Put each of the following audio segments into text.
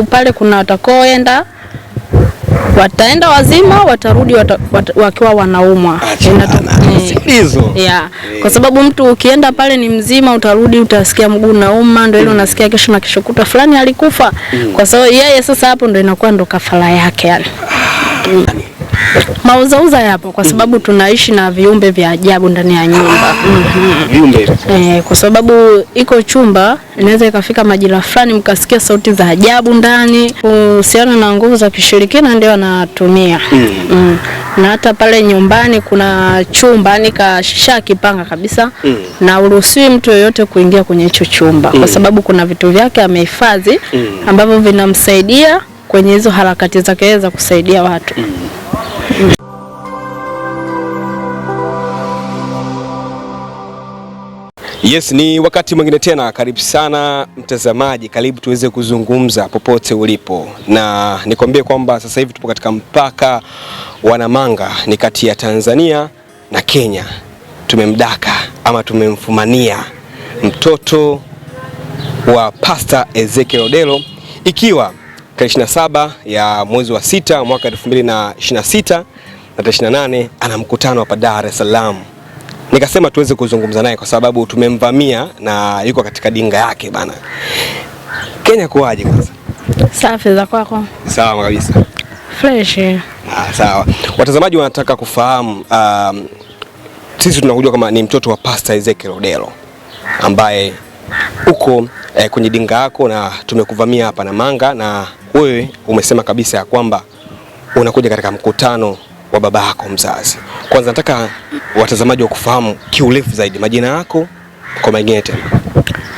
Pale kuna watakoenda, wataenda wazima, watarudi wakiwa wanaumwa. Kwa sababu mtu ukienda pale ni mzima, utarudi utasikia mguu unauma, ndio ile unasikia kesho na kesho kutwa fulani alikufa. Kwa sababu yeye sasa hapo ndio inakuwa ndo kafara yake yani. Mauzauza yapo kwa sababu tunaishi na viumbe vya ajabu ndani ya nyumba. Viumbe kwa sababu iko chumba inaweza ikafika majira fulani mkasikia sauti za ajabu ndani. Kuhusiana na nguvu za kishirikina ndio anatumia. Na hata pale nyumbani kuna chumba nikashakipanga kabisa na uruhusiwi mtu yoyote kuingia kwenye hicho chumba kwa sababu kuna vitu vyake amehifadhi ambavyo vinamsaidia kwenye hizo harakati zake za kusaidia watu. Yes, ni wakati mwingine tena. Karibu sana mtazamaji, karibu tuweze kuzungumza popote ulipo. Na nikwambie kwamba sasa hivi tupo katika mpaka wa Namanga, ni kati ya Tanzania na Kenya. Tumemdaka ama tumemfumania mtoto wa Pastor Ezekiel Odelo, ikiwa tarehe 27 ya mwezi wa 6 mwaka 2026 na 28 ana mkutano hapa Dar es Salaam. Nikasema tuweze kuzungumza naye kwa sababu tumemvamia na yuko katika dinga yake bana. Kenya kuaje kwanza? Safi, za kwako? Sawa kabisa. Fresh. Sawa. Watazamaji wanataka kufahamu sisi tunakujua kama ni mtoto wa Pastor Ezekiel Odelo ambaye uko kwenye dinga yako na tumekuvamia hapa Namanga, na wewe umesema kabisa ya kwamba unakuja katika mkutano wa baba yako mzazi. Kwanza nataka watazamaji wakufahamu kiurefu zaidi majina yako kwa mengine tena.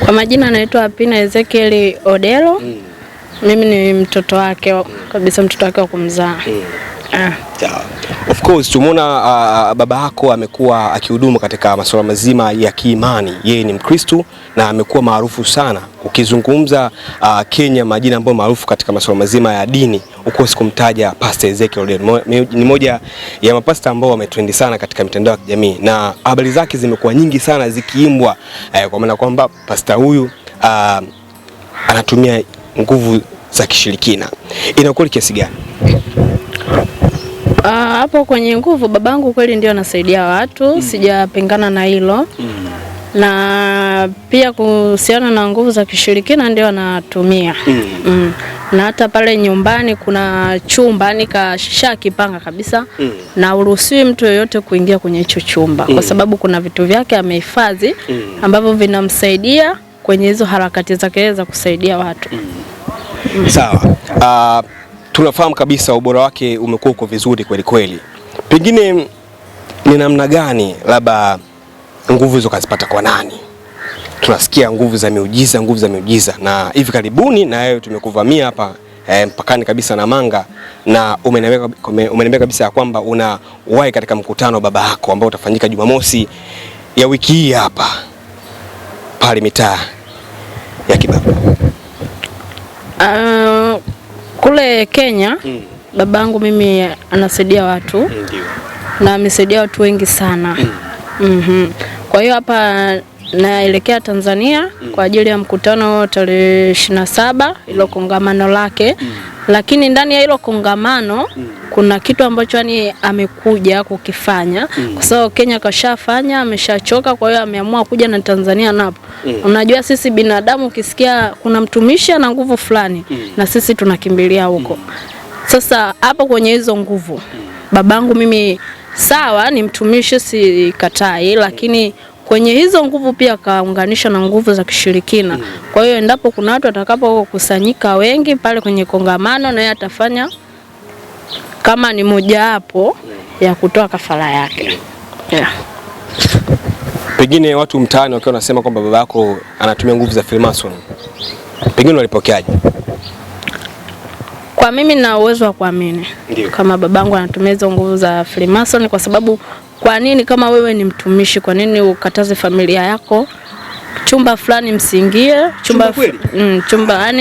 Kwa majina naitwa Pina Ezekiel Odelo. Mimi ni mtoto wake kabisa, mtoto wake wa kumzaa. Of course tumeona baba yako amekuwa akihudumu katika masuala mazima ya kiimani. Yeye ni Mkristo na amekuwa maarufu sana. Ukizungumza Kenya majina ambayo maarufu katika masuala mazima ya dini, ukosi kumtaja Pastor Ezekiel Odelo. Ni moja ya mapasta ambao wametrendi sana katika mitandao ya kijamii na habari zake zimekuwa nyingi sana zikiimbwa kwa maana kwamba pastor huyu anatumia nguvu za kishirikina. Inakuwa kiasi gani? Hapo kwenye nguvu babangu kweli ndio anasaidia watu, sijapingana na hilo. Na pia kuhusiana na nguvu za kishirikina ndio anatumia. Na hata pale nyumbani kuna chumba nikashakipanga kabisa na uruhusiwi mtu yoyote kuingia kwenye hicho chumba kwa sababu kuna vitu vyake amehifadhi ambavyo vinamsaidia kwenye hizo harakati zake za kusaidia watu. Sawa. Tunafahamu kabisa ubora wake umekuwa uko vizuri kweli kweli. Pengine ni namna gani labda nguvu hizo kazipata kwa nani? Tunasikia nguvu za miujiza na hivi karibuni na wewe tumekuvamia hapa mpakani kabisa Namanga, na umeniambia kabisa ya kwamba una wahi katika mkutano wa baba yako ambao utafanyika Jumamosi ya wiki hii hapa pale mitaa ya Kibaba. Kule Kenya babangu mimi anasaidia watu na amesaidia watu wengi sana. Kwa hiyo hapa naelekea Tanzania kwa ajili ya mkutano tarehe 27 ilo kongamano lake. Lakini ndani ya hilo kongamano kuna kitu ambacho yani amekuja kukifanya kwa sababu Kenya kashafanya, ameshachoka, kwa hiyo ameamua kuja na Tanzania napo. Unajua sisi binadamu ukisikia kuna mtumishi ana nguvu fulani na sisi tunakimbilia huko. Sasa hapo kwenye hizo nguvu babangu mimi sawa ni mtumishi, si katai, lakini kwenye hizo nguvu pia kaunganisha na nguvu za kishirikina. Kwa hiyo endapo kuna watu watakapokusanyika wengi pale kwenye kongamano, na yeye atafanya kama ni moja hapo ya kutoa kafara yake. Pengine watu mtaani wakiwa wanasema kwamba baba yako anatumia nguvu za Freemason, pengine walipokeaje? Kwa mimi na uwezo wa kuamini kama babangu anatumia hizo nguvu za Freemason, kwa sababu kwa nini kama wewe ni mtumishi, kwa nini ukataze familia yako chumba fulani msiingie? Chumba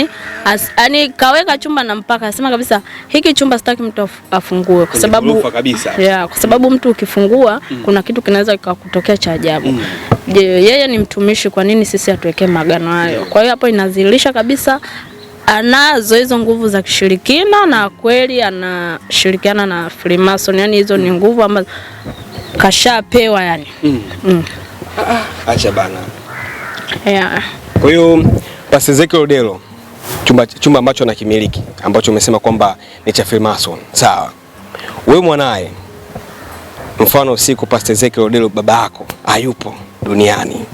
yani kaweka chumba na mpaka asema kabisa hiki chumba sitaki mtu afungue kwa sababu kwa sababu mtu ukifungua kuna kitu kinaweza kukutokea cha ajabu. Je, yeye ni mtumishi, kwa nini sisi atuwekee magano hayo? Kwa hiyo hapo inazilisha kabisa anazo hizo nguvu za kishirikina na kweli anashirikiana na Freemason, yani hizo ni nguvu ambazo kashapewa yani. Acha bana. Yeah. Kwa hiyo Pastor Ezekiel Odelo, chumba ambacho anakimiliki ambacho umesema kwamba ni cha Freemason. Sawa. Wewe mwanae, mfano siku Pastor Ezekiel Odelo baba yako hayupo duniani,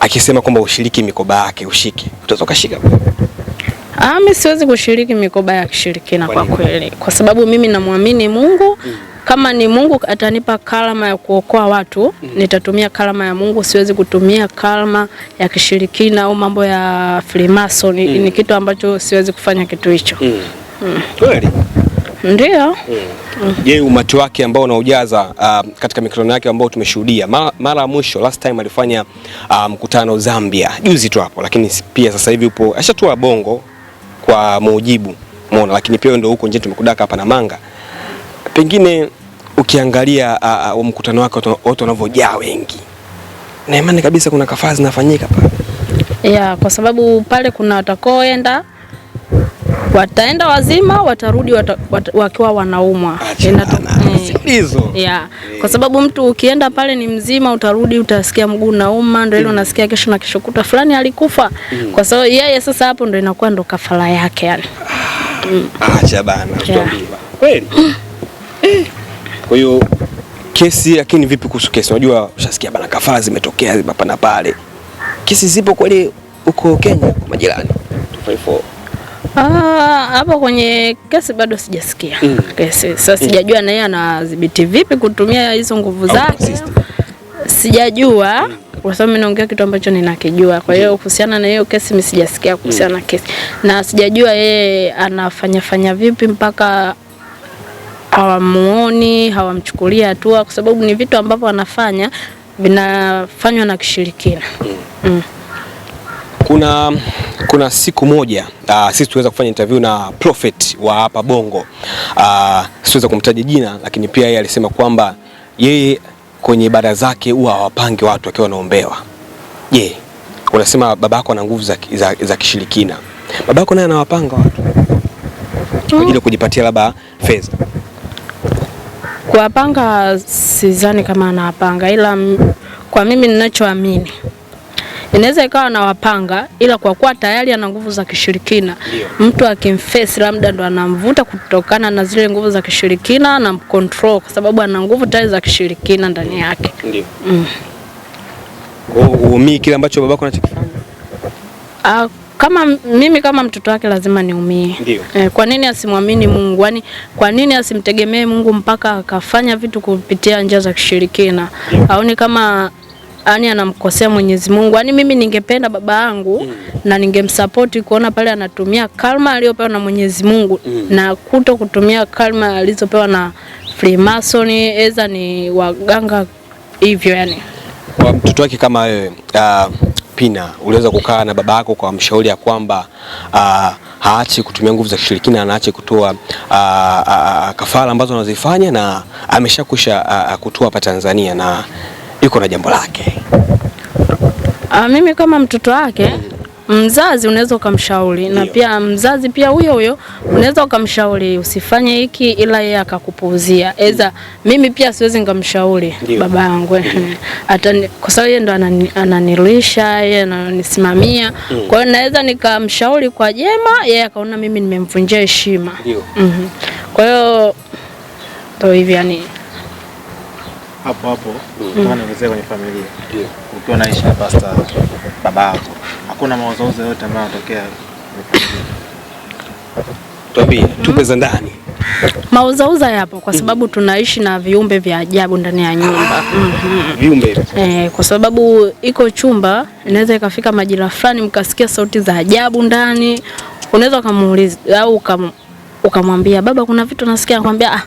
akisema kwamba ushiriki mikoba yake ushike, utaweza kushika? Mimi siwezi kushiriki mikoba ya kishirikina kwa kweli, kwa sababu mimi namwamini Mungu. Kama ni Mungu atanipa kalama ya kuokoa watu, nitatumia kalama ya Mungu. Siwezi kutumia kalama ya kishirikina au mambo ya Freemason. Ni kitu ambacho siwezi kufanya kitu hicho. Kweli? Ndio. Je, umati wake ambao unaujaza katika mikutano yake ambao tumeshuhudia mara ya mwisho last time alifanya mkutano Zambia juzi tu hapo, lakini pia sasa hivi upo ashatoa Bongo kwa muujibu, umeona, lakini pia ndio huko nje tumekudaka hapa Namanga. Pengine ukiangalia mkutano wake watu wanavyojaa wengi, na imani kabisa kuna kafara zinafanyika pale. Yeah, kwa sababu pale kuna watakoenda, wataenda wazima, watarudi wakiwa wanaumwa. Yeah. Kwa sababu mtu ukienda pale ni mzima, utarudi utasikia mguu unauma, ndio ile unasikia kesho na kesho kuta fulani alikufa. Kwa sababu yeye sasa hapo ndio inakuwa ndo kafara yake yani. Acha bana, kweli. Kwa hiyo kesi, lakini vipi kuhusu kesi? Unajua ushasikia bana kafara zimetokea hapa na pale. Kesi zipo kweli huko Kenya kwa majirani? 254. Hapa kwenye kesi bado sijasikia. Kesi sasa sijajua na yeye anadhibiti vipi kutumia hizo nguvu zake. Sijajua kwa sababu mimi naongea kitu ambacho ninakijua. Kwa hiyo kuhusiana na hiyo kesi mimi sijasikia kuhusiana na kesi. Na sijajua yeye anafanya vipi mpaka hawamuoni, hawamchukulia hatua, kwa sababu ni vitu ambavyo anafanya vinafanywa na kishirikina. Kuna siku moja sisi tuweza kufanya interview na prophet wa hapa Bongo. Siweza kumtaja jina, lakini pia yeye alisema kwamba yeye kwenye ibada zake huwa hawapangi watu wakiwa wanaombewa. Je, unasema babako ana nguvu za kishirikina. Babako naye anawapanga watu kwa ajili ya kujipatia labda fedha? Kuwapanga sidhani kama anawapanga, ila kwa mimi ninachoamini inaweza ikawa anawapanga, ila kwa kuwa tayari ana nguvu za kishirikina, mtu akimface labda ndo anamvuta kutokana na zile nguvu za kishirikina na mcontrol, kwa sababu ana nguvu tayari za kishirikina ndani yake. Ndio. Uumii kile ambacho babako anachokifanya? Kama mimi kama mtoto wake lazima niumie. Kwa nini asimwamini Mungu? Yaani kwa nini asimtegemee Mungu mpaka akafanya vitu kupitia njia za kishirikina? Aoni kama yani anamkosea Mwenyezi Mungu. Yaani mimi ningependa baba yangu na ningemsupport kuona pale anatumia kalma aliyopewa na Mwenyezi Mungu na kutumia kalma alizopewa na Freemason, eza ni waganga hivyo yani. Kwa mtoto wake kama wewe, Pina, uliweza kukaa na baba yako kwa mshauri ya kwamba haachi kutumia nguvu za kishirikina, anaache kutoa kafara ambazo anazifanya na ameshakusha kutoa hapa Tanzania na yuko na jambo lake? Mimi kama mtoto wake, mzazi unaweza ukamshauri, na pia mzazi pia huyo unaweza ukamshauri usifanye hiki, ila yeye akakupuuzia. Eza mimi pia siwezi ngamshauri baba yangu kwa sababu yeye ndo ananilisha, yeye ananisimamia. Kwa hiyo naweza nikamshauri kwa jema, yeye akaona mimi nimemvunjia heshima. Kwa hiyo ndio hivi yani. Hapo kama niongezea kwenye familia, ukiwa naishi na pastor baba yako, hakuna mauzauza yote ambayo yanatokea? Tuambie, tupe za ndani. Mauzauza yapo kwa sababu tunaishi na viumbe vya ajabu ndani ya nyumba. Viumbe? Kwa sababu iko chumba, inaweza ikafika majira fulani mkasikia sauti za ajabu ndani. Unaweza kumuuliza au ukamwambia baba, kuna vitu nasikia, akwambia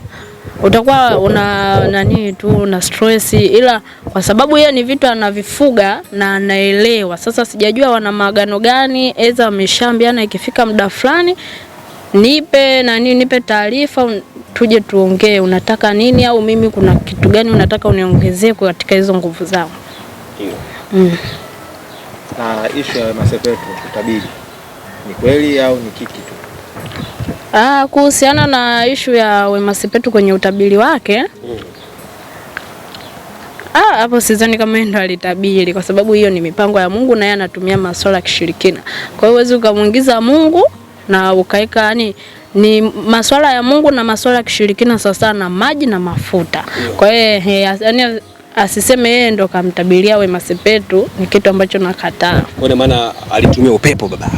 utakuwa una nani tu una stress, ila kwa sababu yeye ni vitu anavifuga na anaelewa. Sasa sijajua wana maagano gani, eza wameshaambiana ikifika muda fulani nipe taarifa tuje tuongee, unataka nini, au mimi kuna kitu gani unataka uniongezee katika hizo nguvu zao. Na issue ya masepetu kutabiri ni kweli au ni kiki tu? Kuhusiana na ishu ya Wema Sepetu kwenye utabiri wake, hapo sidhani kama yeye ndo alitabiri, kwa sababu hiyo ni mipango ya Mungu na yeye anatumia masuala ya kishirikina. Kwa hiyo huwezi ukamuingiza Mungu na ukaika, yani ni masuala ya Mungu na masuala ya kishirikina sasa na maji na mafuta. Kwa hiyo yani asiseme yeye ndo kamtabiria Wema Sepetu, ni kitu ambacho nakataa. Kwa maana alitumia upepo baba.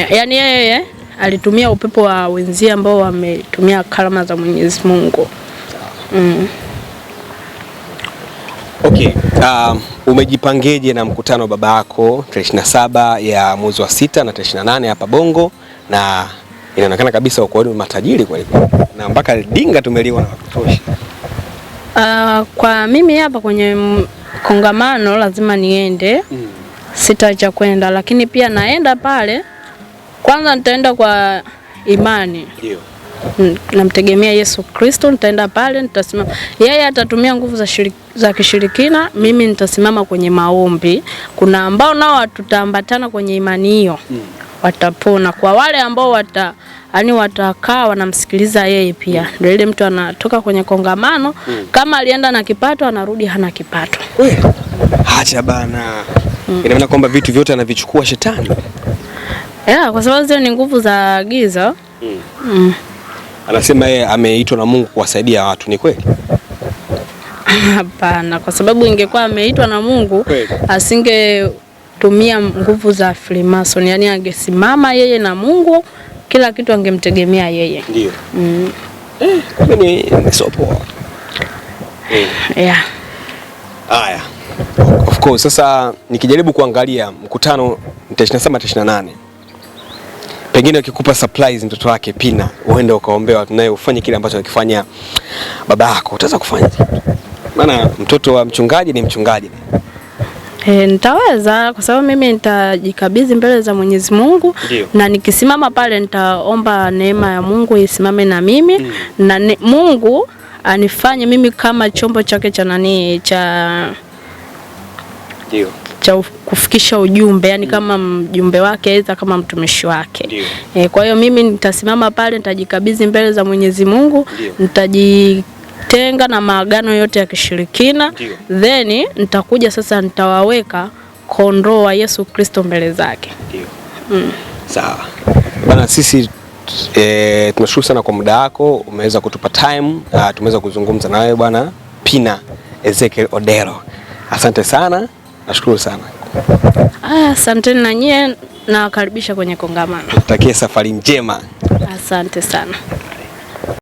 Yani yeye alitumia upepo wa wenzie ambao wametumia karama za Mwenyezi Mungu. Okay, umejipangeje na mkutano wa baba yako tarehe 27 ya mwezi wa 6 na tarehe 28 hapa Bongo, na inaonekana kabisa uko ni matajiri kweli na mpaka dinga tumeliwa na kutosha. Kwa mimi hapa kwenye kongamano lazima niende. Sitaacha kwenda, lakini pia naenda pale kwanza nitaenda kwa imani. Ndio. Namtegemea Yesu Kristo, nitaenda pale nitasimama. Yeye atatumia nguvu za kishirikina, mimi nitasimama kwenye maombi. Kuna ambao nao tutaambatana kwenye imani hiyo. Watapona. Kwa wale ambao watakaa wanamsikiliza yeye pia. Ndio ile mtu anatoka kwenye kongamano, kama alienda na kipato anarudi hana kipato. Acha bana. Ina maana kwamba vitu vyote anavichukua shetani. Kwa sababu zile ni nguvu za giza. Anasema yeye ameitwa na Mungu kuwasaidia watu, ni kweli? Hapana, kwa sababu ingekuwa ameitwa na Mungu asingetumia nguvu za Freemason, yani angesimama yeye na Mungu, kila kitu angemtegemea yeye. Ndio. Kumbe ni sopo. Haya. Of course, sasa nikijaribu kuangalia mkutano 27-28. Pengine ukikupa surprise mtoto wake Pina, uende ukaombea watu naye ufanye kile ambacho alikifanya baba yako, utaweza kufanya? Maana mtoto wa mchungaji ni mchungaji. Nitaweza, kwa sababu mimi nitajikabidhi mbele za Mwenyezi Mungu. Ndiyo. Na nikisimama pale nitaomba neema ya Mungu isimame na mimi. Na Mungu anifanye mimi kama chombo chake cha kufikisha ujumbe, yani kama mjumbe wake, aidha kama mtumishi wake. Kwa hiyo mimi nitasimama pale, nitajikabidhi mbele za Mwenyezi Mungu, nitajitenga na maagano yote ya kishirikina. Then nitakuja sasa nitawaweka kondoo wa Yesu Kristo mbele zake. Sawa. Bana, sisi tunashukuru sana kwa muda wako, umeweza kutupa time, tumeweza kuzungumza na wewe bwana Pina Ezekiel Odero. Asante sana. Nashukuru sana. Asanteni na nyie, na wakaribisha kwenye kongamano. Takie safari njema. Asante sana.